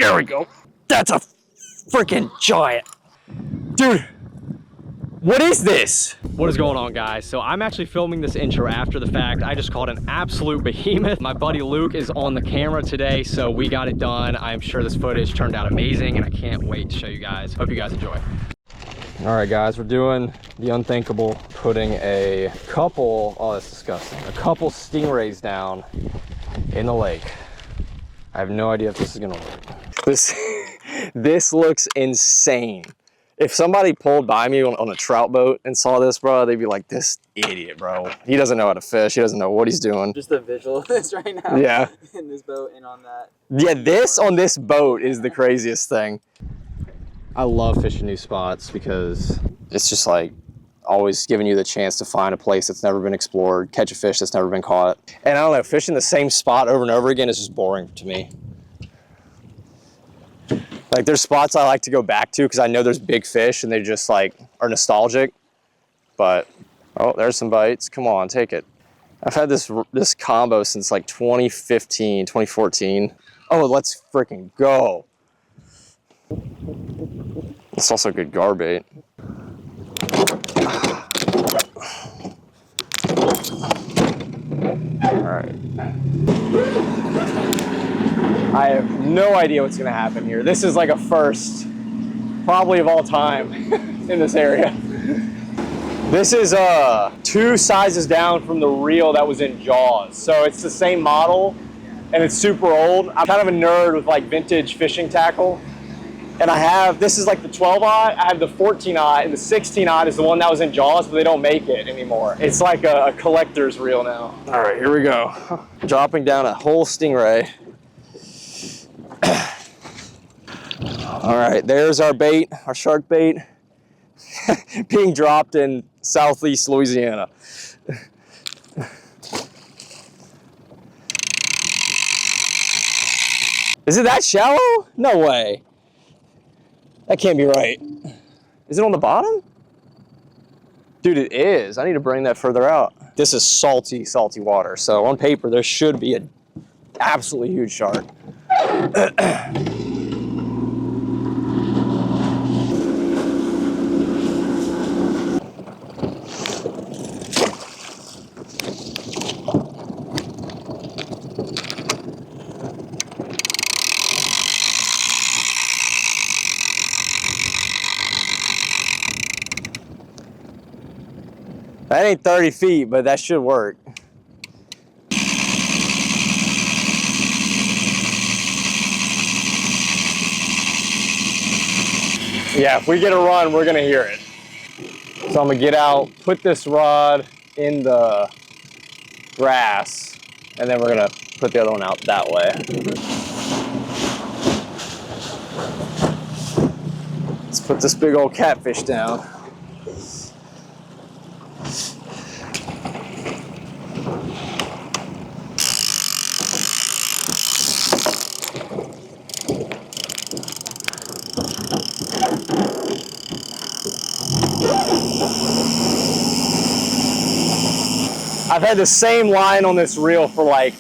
There we go. That's a freaking giant. Dude, what is this? What is going on, guys? So I'm actually filming this intro after the fact. I just caught an absolute behemoth. My buddy Luke is on the camera today, so we got it done. I'm sure this footage turned out amazing, and I can't wait to show you guys. Hope you guys enjoy. All right, guys, we're doing the unthinkable, putting a couple, oh, that's disgusting, a couple stingrays down in the lake. I have no idea if this is gonna work. This looks insane. If somebody pulled by me on a trout boat and saw this, bro, they'd be like, this idiot, bro. He doesn't know how to fish. He doesn't know what he's doing. Just the visual of this right now. Yeah. In this boat and on that. Yeah, this on this boat is the craziest thing. I love fishing new spots because it's just like always giving you the chance to find a place that's never been explored, catch a fish that's never been caught. And I don't know, fishing the same spot over and over again is just boring to me. Like there's spots I like to go back to because I know there's big fish and they just like are nostalgic. But, oh, there's some bites. Come on, take it. I've had this combo since like 2015, 2014. Oh, let's freaking go. It's also good gar bait. All right. I have no idea what's gonna happen here. This is like a first, probably of all time in this area. This is 2 sizes down from the reel that was in Jaws. So it's the same model and it's super old. I'm kind of a nerd with like vintage fishing tackle. And I have, this is like the 12-aught, I have the 14-aught, and the 16-aught is the one that was in Jaws, but they don't make it anymore. It's like a collector's reel now. All right, here we go. Dropping down a whole stingray. All right, there's our bait, our shark bait, being dropped in southeast Louisiana. Is it that shallow? No way. That can't be right. Is it on the bottom? Dude, it is. I need to bring that further out. This is salty, salty water. So on paper, there should be an absolutely huge shark. That ain't 30 feet, but that should work. Yeah, if we get a run, we're gonna hear it. So I'm gonna get out, put this rod in the grass, and then we're gonna put the other one out that way. Let's put this big old catfish down. I've had the same line on this reel for like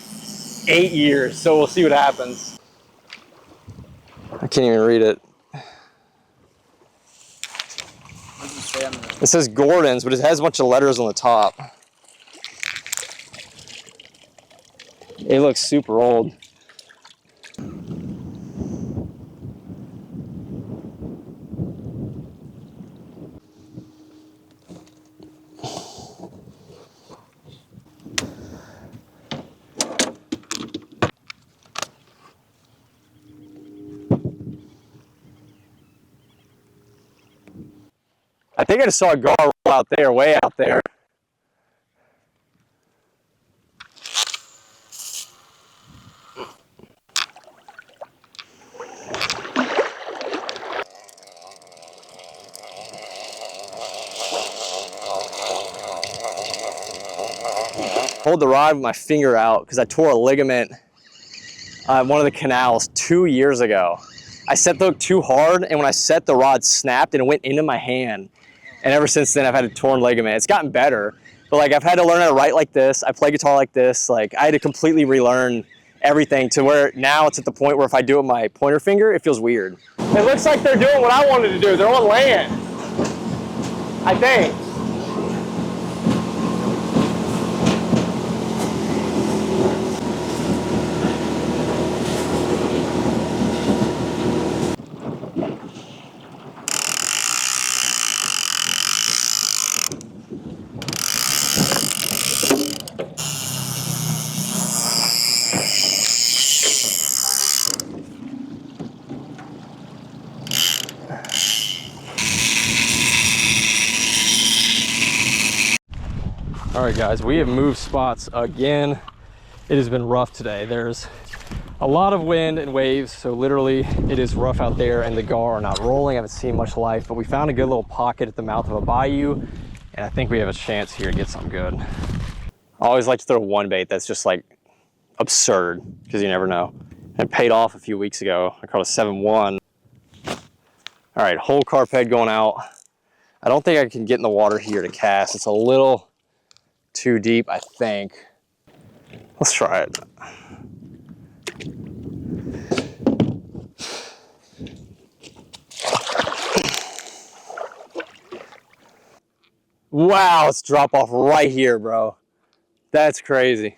8 years, so we'll see what happens. I can't even read it. It says Gordon's, but it has a bunch of letters on the top. It looks super old. I think I just saw a gar out there, way out there. Hold the rod with my finger out because I tore a ligament on one of the canals 2 years ago. I set the hook too hard, and when I set, the rod snapped and it went into my hand. And ever since then, I've had a torn ligament. It's gotten better, but like I've had to learn how to write like this. I play guitar like this. Like I had to completely relearn everything to where now it's at the point where if I do it with my pointer finger, it feels weird. It looks like they're doing what I wanted to do. They're on land, I think. All right, guys, we have moved spots again. It has been rough today. There's a lot of wind and waves, so literally it is rough out there and the gar are not rolling. I haven't seen much life, but we found a good little pocket at the mouth of a bayou, and I think we have a chance here to get something good. I always like to throw one bait that's just like absurd, because you never know. It paid off a few weeks ago. I caught a 7-1. All right, whole carp head going out. I don't think I can get in the water here to cast. It's a little too deep, I think. Let's try it. Wow, it's drop off right here, bro. That's crazy.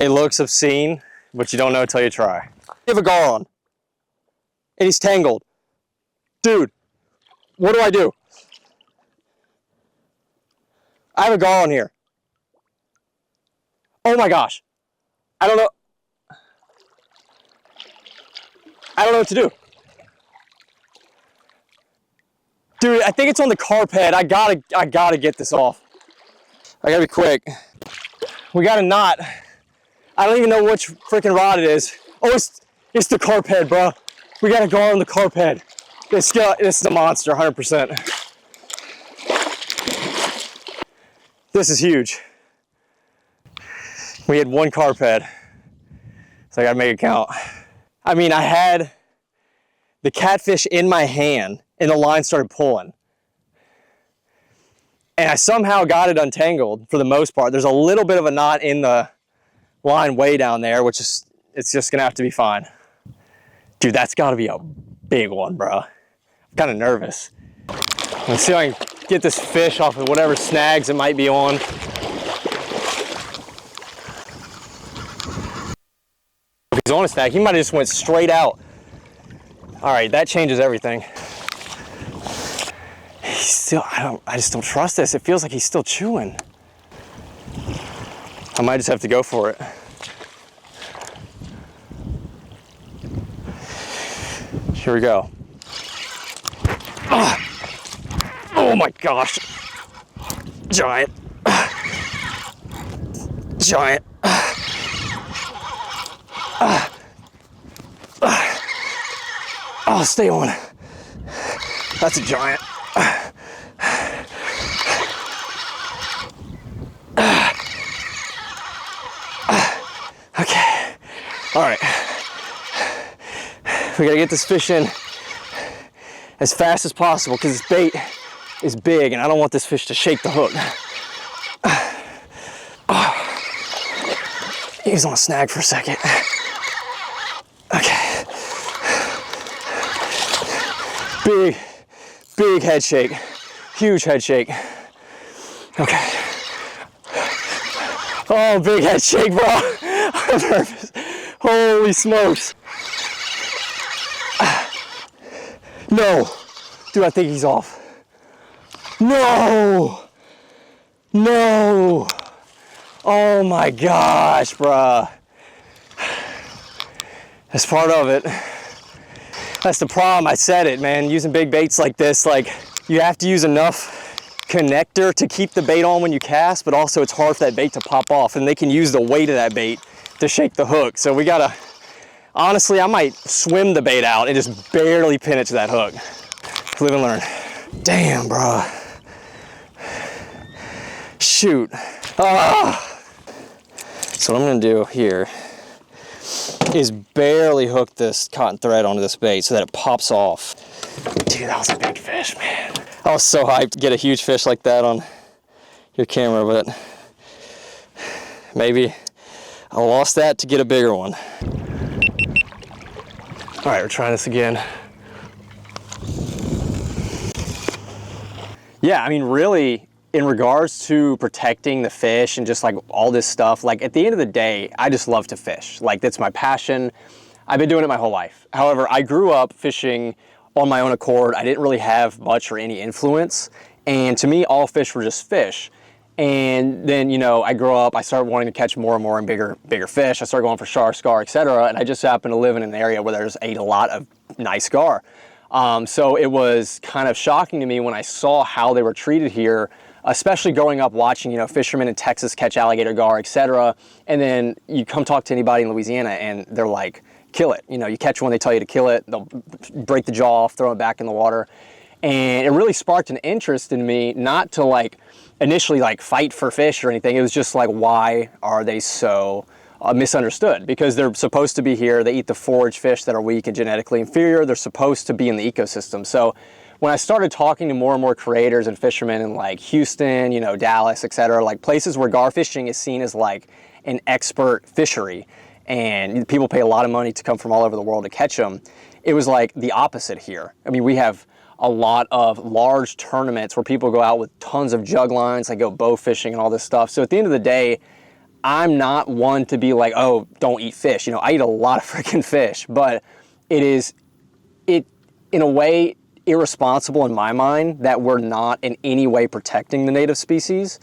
It looks obscene, but you don't know until you try. You have a gar on, and he's tangled. Dude, what do I do? I have a gar on here. Oh my gosh. I don't know. I don't know what to do. Dude, I think it's on the carp head. I gotta get this off. I gotta be quick. We got a knot. I don't even know which freaking rod it is. Oh, it's the carp head, bro. We got a gar on the carp head. This is a monster, 100%. This is huge. We had one carp head, so I gotta make it count. I mean, I had the catfish in my hand and the line started pulling. And I somehow got it untangled for the most part. There's a little bit of a knot in the line way down there, which is, it's just gonna have to be fine. Dude, that's gotta be a big one, bro. I'm kind of nervous. Let's see if I can get this fish off of whatever snags it might be on. If he's on a snag, he might have just went straight out. All right, that changes everything. He's still, I just don't trust this. It feels like he's still chewing. I might just have to go for it. Here we go. Ah. Oh my gosh. Giant. Giant. Oh, stay on. That's a giant. Okay. All right. We gotta get this fish in as fast as possible because this bait is big and I don't want this fish to shake the hook. He was on a snag for a second. Okay. Big head shake. Huge head shake. Okay. Oh, big head shake, bro. I'm nervous. Holy smokes. No. Dude, I think he's off. No. No. Oh my gosh, bruh. That's part of it. That's the problem. I said it, man. Using big baits like this, like, you have to use enough connector to keep the bait on when you cast, but also it's hard for that bait to pop off, and they can use the weight of that bait to shake the hook. So we gotta, honestly, I might swim the bait out and just barely pin it to that hook. Live and learn. Damn, bro. Shoot. Ah. So what I'm gonna do here is barely hook this cotton thread onto this bait so that it pops off. Dude, that was a big fish, man. I was so hyped to get a huge fish like that on your camera, but maybe I lost that to get a bigger one. All right, we're trying this again. Yeah, I mean, really, in regards to protecting the fish and just like all this stuff, like at the end of the day, I just love to fish. Like that's my passion. I've been doing it my whole life. However, I grew up fishing on my own accord. I didn't really have much or any influence. And to me, all fish were just fish. And then, you know, I grew up, I started wanting to catch more and more and bigger fish. I started going for char, scar, etc. And I just happened to live in an area where there's a lot of nice gar. So it was kind of shocking to me when I saw how they were treated here, especially growing up watching, you know, fishermen in Texas catch alligator gar, etc. And then you come talk to anybody in Louisiana and they're like, kill it. You know, you catch one, they tell you to kill it, they'll break the jaw off, throw it back in the water. And it really sparked an interest in me, not to like initially like fight for fish or anything. It was just like, why are they so misunderstood? Because they're supposed to be here. They eat the forage fish that are weak and genetically inferior. They're supposed to be in the ecosystem. So when I started talking to more and more creators and fishermen in like Houston, you know, Dallas, etc., like places where gar fishing is seen as like an expert fishery and people pay a lot of money to come from all over the world to catch them, it was like the opposite here. I mean, we have a lot of large tournaments where people go out with tons of jug lines, they go bow fishing and all this stuff. So at the end of the day, I'm not one to be like, oh, don't eat fish. You know, I eat a lot of freaking fish, but it is, in a way, irresponsible in my mind that we're not in any way protecting the native species.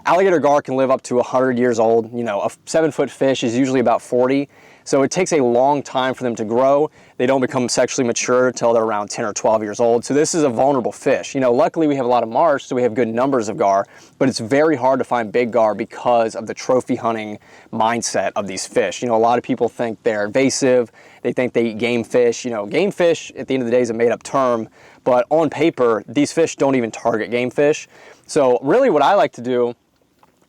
Alligator gar can live up to 100 years old. You know, a 7-foot fish is usually about 40. So it takes a long time for them to grow. They don't become sexually mature until they're around 10 or 12 years old. So this is a vulnerable fish. You know, luckily we have a lot of marsh, so we have good numbers of gar, but it's very hard to find big gar because of the trophy hunting mindset of these fish. You know, a lot of people think they're invasive. They think they eat game fish. You know, game fish at the end of the day is a made up term, but on paper, these fish don't even target game fish. So really what I like to do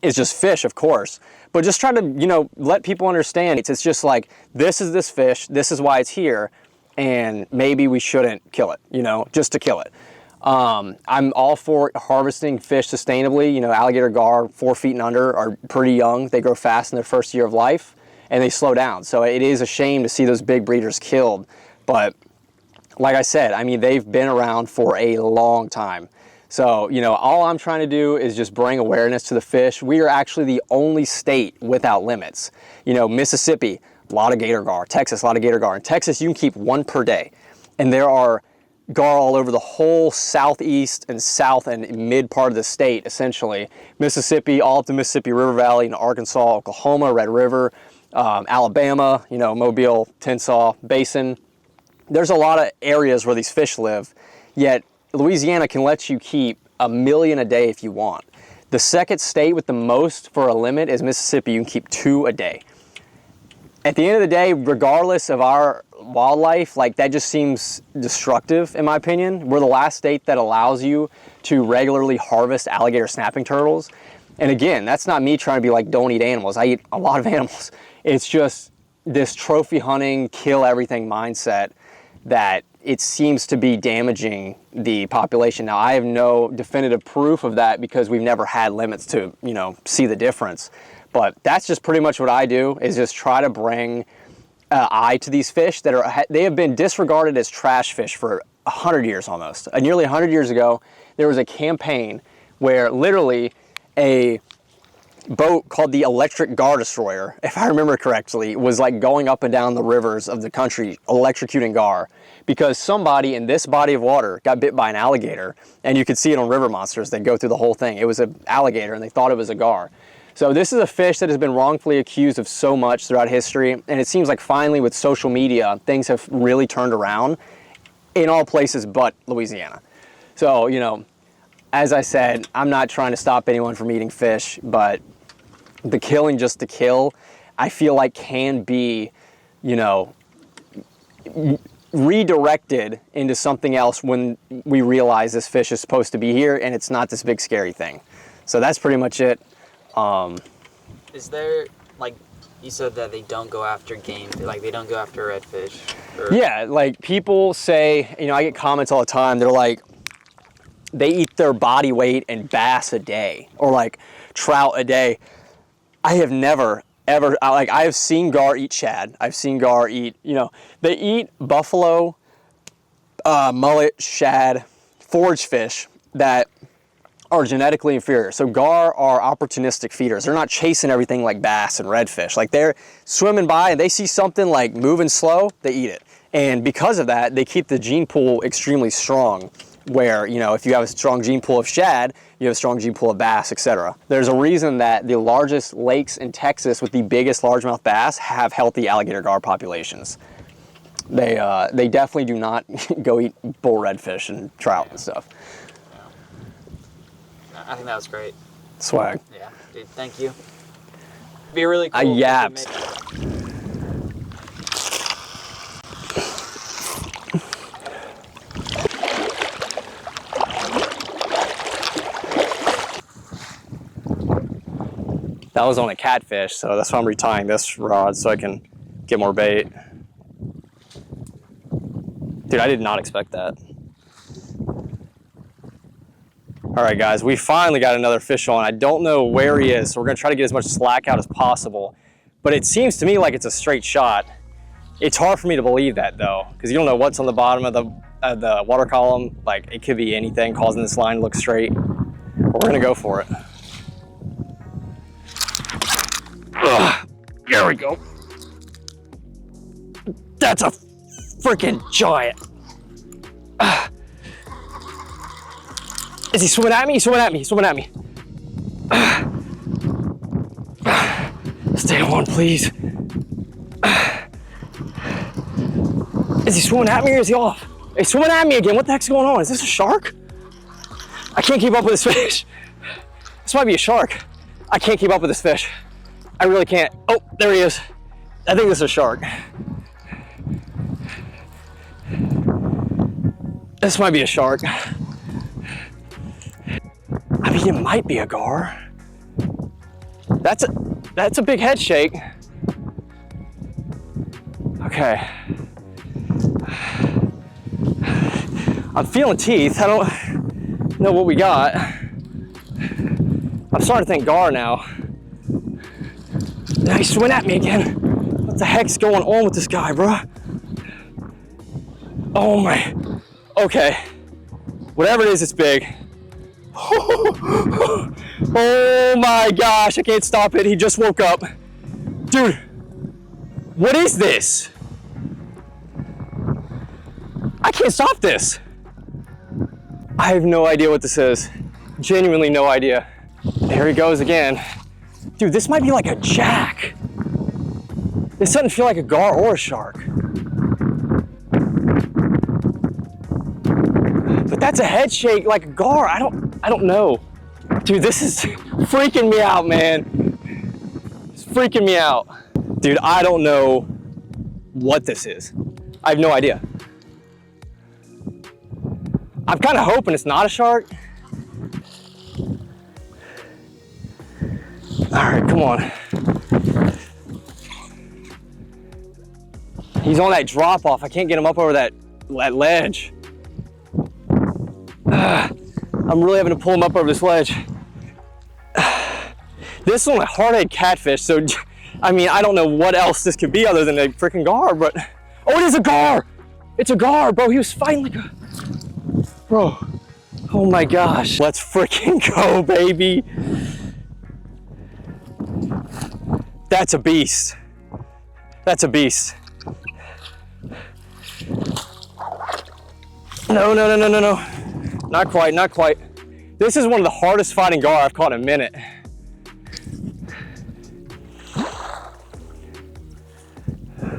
is just fish, of course, but just try to, you know, let people understand. It's just like, this is this fish, this is why it's here, and maybe we shouldn't kill it, you know, just to kill it. I'm all for harvesting fish sustainably. You know, alligator gar 4 feet and under are pretty young. They grow fast in their first year of life, and they slow down. So it is a shame to see those big breeders killed. But like I said, I mean, they've been around for a long time. So, you know, all I'm trying to do is just bring awareness to the fish. We are actually the only state without limits. You know, Mississippi, a lot of gator gar. Texas, a lot of gator gar. In Texas, you can keep 1 per day. And there are gar all over the whole southeast and south and mid part of the state, essentially. Mississippi, all up the Mississippi River Valley, in Arkansas, Oklahoma, Red River, Alabama, you know, Mobile, Tensas Basin. There's a lot of areas where these fish live, yet Louisiana can let you keep 1 million a day if you want. The second state with the most for a limit is Mississippi. You can keep 2 a day. At the end of the day, regardless of our wildlife, like that just seems destructive in my opinion. We're the last state that allows you to regularly harvest alligator snapping turtles. And again, that's not me trying to be like, don't eat animals. I eat a lot of animals. It's just this trophy hunting, kill everything mindset that it seems to be damaging the population. Now, I have no definitive proof of that because we've never had limits to, you know, see the difference. But that's just pretty much what I do, is just try to bring eye to these fish that are, they have been disregarded as trash fish for 100 years almost. Nearly 100 years ago, there was a campaign where literally a boat called the Electric Gar Destroyer, if I remember correctly, was like going up and down the rivers of the country electrocuting gar because somebody in this body of water got bit by an alligator, and you could see it on River Monsters. They go through the whole thing. It was an alligator and they thought it was a gar. So this is a fish that has been wrongfully accused of so much throughout history, and it seems like finally with social media, things have really turned around in all places but Louisiana. So, you know, as I said, I'm not trying to stop anyone from eating fish, but the killing just to kill, I feel like can be, you know, redirected into something else when we realize this fish is supposed to be here and it's not this big scary thing. So that's pretty much it. Is there, like, you said that they don't go after game, like they don't go after redfish? Or... Yeah, like people say, you know, I get comments all the time. They're like, they eat their body weight in bass a day or like trout a day. I have never, ever, like I have seen gar eat shad. I've seen gar eat, you know, they eat buffalo, mullet, shad, forage fish that are genetically inferior. So gar are opportunistic feeders. They're not chasing everything like bass and redfish. Like they're swimming by and they see something like moving slow, they eat it. And because of that, they keep the gene pool extremely strong where, you know, if you have a strong gene pool of shad, you have a strong gene pool of bass, etc. There's a reason that the largest lakes in Texas with the biggest largemouth bass have healthy alligator gar populations. They definitely do not go eat bull redfish and trout and stuff. I think that was great. Swag. Yeah, dude, thank you. It'd be really cool. I yaps. That was on a catfish, so that's why I'm retying this rod so I can get more bait. Dude, I did not expect that. All right, guys, we finally got another fish on. I don't know where he is, so we're gonna try to get as much slack out as possible. But it seems to me like it's a straight shot. It's hard for me to believe that though, because you don't know what's on the bottom of the water column. Like it could be anything causing this line to look straight. But we're gonna go for it. Ugh, there we go. That's a freaking giant. Is he swimming at me? He's swimming at me. He's swimming at me. Stay on, please. Is he swimming at me or is he off? He's swimming at me again. What the heck's going on? Is this a shark? I can't keep up with this fish. This might be a shark. I can't keep up with this fish. I really can't. Oh, there he is. I think this is a shark. This might be a shark. I mean, it might be a gar. That's a big head shake. Okay. I'm feeling teeth. I don't know what we got. I'm starting to think gar now. Now he's swimming at me again. What the heck's going on with this guy, bro? Oh my. Okay. Whatever it is, it's big. Oh my gosh, I can't stop it. He just woke up. Dude, what is this? I can't stop this. I have no idea what this is. Genuinely no idea. There he goes again. Dude, this might be like a jack. This doesn't feel like a gar or a shark. But that's a head shake like a gar. I don't know. Dude, this is freaking me out, man. It's freaking me out. Dude, I don't know what this is. I have no idea. I'm kind of hoping it's not a shark. All right, come on. He's on that drop off. I can't get him up over that ledge. I'm really having to pull him up over this ledge. This is on a hardhead catfish, so I mean, I don't know what else this could be other than a freaking gar, but oh, it is a gar! It's a gar, bro. He was fighting like a bro. Oh my gosh. Let's freaking go, baby. That's a beast. That's a beast. No, no, no, no, no, no. Not quite, not quite. This is one of the hardest fighting gar I've caught in a minute.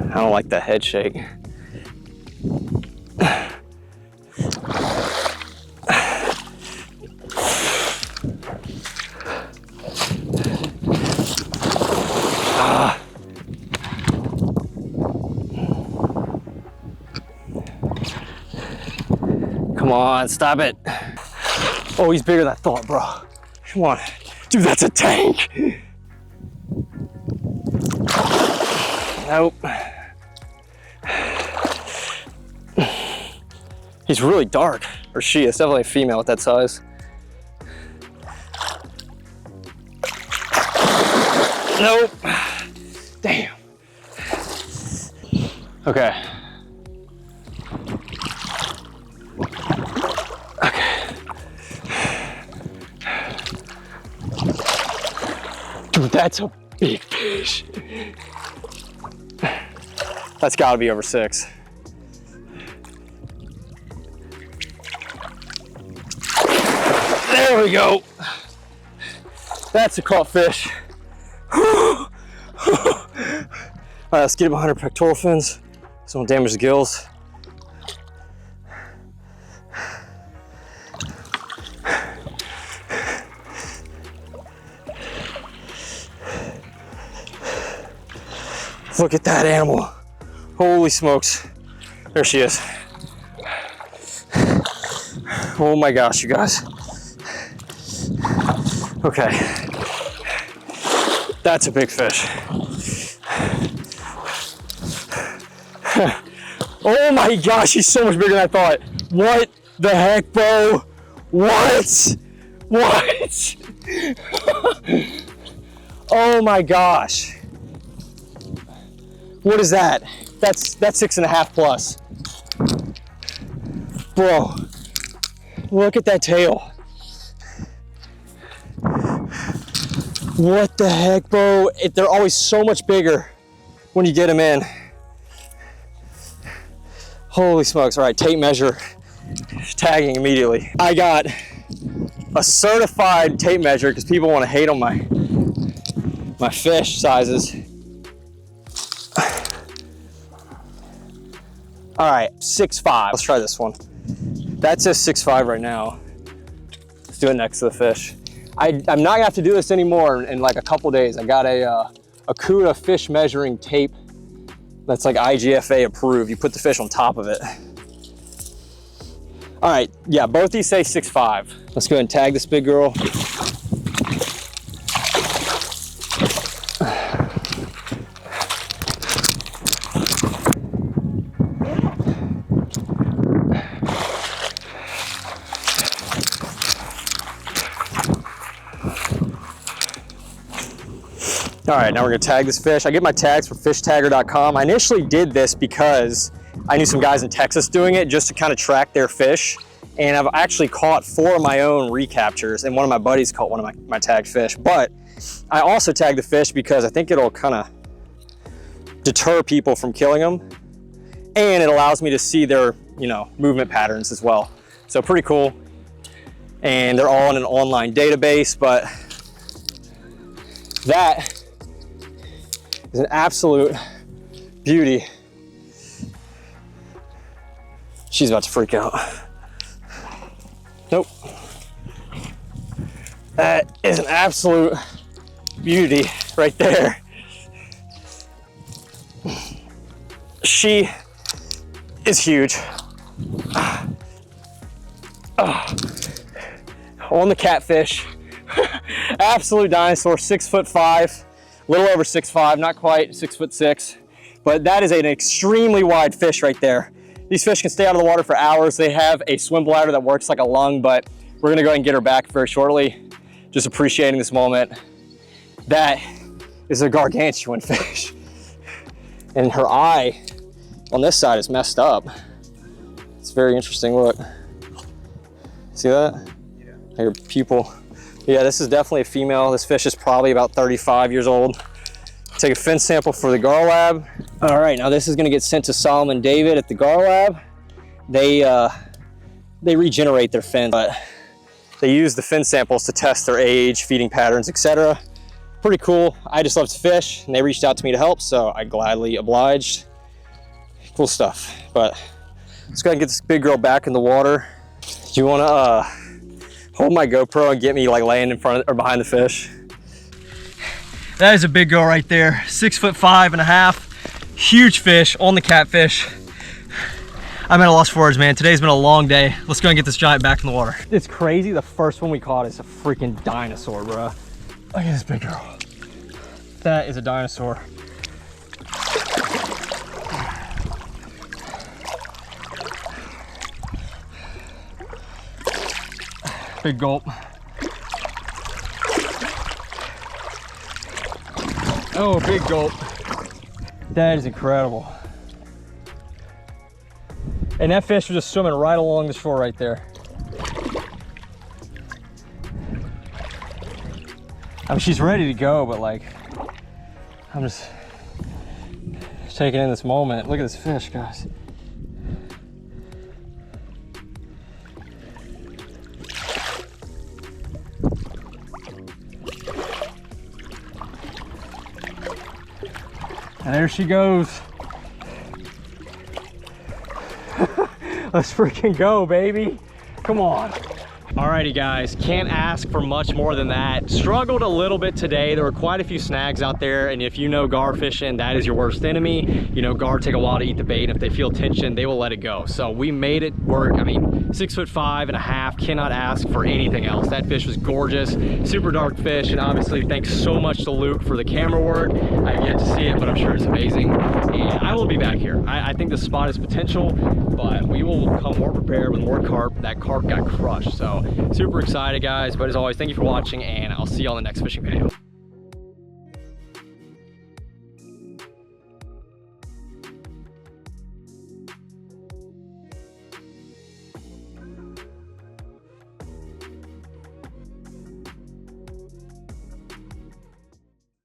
I don't like that head shake. on, stop it. Oh, he's bigger than I thought, bro. Come on. Dude, that's a tank. Nope. He's really dark, or she is, definitely a female at that size. Nope. Damn. Okay. Dude, that's a big fish. That's gotta be over 6. There we go. That's a caught fish. All right, let's get him 100 pectoral fins. So don't damage the gills. Look at that animal. Holy smokes. There she is. Oh my gosh, you guys. Okay. That's a big fish. Oh my gosh, he's so much bigger than I thought. What the heck, bro? What? What? Oh my gosh. What is that? That's 6.5 plus. Bro, look at that tail. What the heck, bro? They're always so much bigger when you get them in. Holy smokes. All right, tape measure, tagging immediately. I got a certified tape measure because people want to hate on my fish sizes. All right, 6'5". Let's try this one. That says 6'5" right now. Let's do it next to the fish. I'm not gonna have to do this anymore in like a couple days. I got a Okuma fish measuring tape that's like IGFA approved. You put the fish on top of it. All right, yeah, both these say 6'5". Let's go ahead and tag this big girl. All right, now we're gonna tag this fish. I get my tags from fishtagger.com. I initially did this because I knew some guys in Texas doing it just to kind of track their fish. And I've actually caught 4 of my own recaptures, and one of my buddies caught one of my tagged fish. But I also tag the fish because I think it'll kind of deter people from killing them. And it allows me to see their, movement patterns as well. So pretty cool. And they're all in an online database, but that is an absolute beauty. She's about to freak out. Nope. That is an absolute beauty right there. She is huge. On the catfish. Absolute dinosaur, 6'5", a little over 6'5", not quite 6'6", but that is an extremely wide fish right there. These fish can stay out of the water for hours. They have a swim bladder that works like a lung, but we're gonna go ahead and get her back very shortly. Just appreciating this moment. That is a gargantuan fish. And her eye on this side is messed up. It's very interesting, look. See that? Yeah. Her pupil. Yeah, this is definitely a female. This fish is probably about 35 years old. Take a fin sample for the Gar Lab. All right, now this is gonna get sent to Solomon David at the Gar Lab. They regenerate their fins, but they use the fin samples to test their age, feeding patterns, etc. Pretty cool. I just love to fish, and they reached out to me to help, so I gladly obliged. Cool stuff. But let's go ahead and get this big girl back in the water. Do you wanna hold my GoPro and get me like laying in front of, or behind the fish? That is a big girl right there, 6'5.5", huge fish on the catfish. I'm at a loss for words, man. Today's been a long day. Let's go and get this giant back in the water. It's crazy. The first one we caught is a freaking dinosaur, bro. Look at this big girl. That is a dinosaur. Big gulp. Oh, big gulp. That is incredible. And that fish was just swimming right along the shore right there. I mean, she's ready to go, but like, I'm just taking in this moment. Look at this fish, guys. And there she goes. Let's freaking go, baby. Come on. Alrighty guys, can't ask for much more than that. Struggled a little bit today. There were quite a few snags out there, and if you know gar fishing, that is your worst enemy. You know, gar take a while to eat the bait, and if they feel tension, they will let it go. So we made it work. I mean, 6'5.5", cannot ask for anything else. That fish was gorgeous, super dark fish, and obviously thanks so much to Luke for the camera work. I have yet to see it, but I'm sure it's amazing. And I will be back here. I think this spot is potential, but we will come more prepared with more carp. That carp got crushed, so super excited guys. But as always, thank you for watching, and I'll see you on the next fishing video.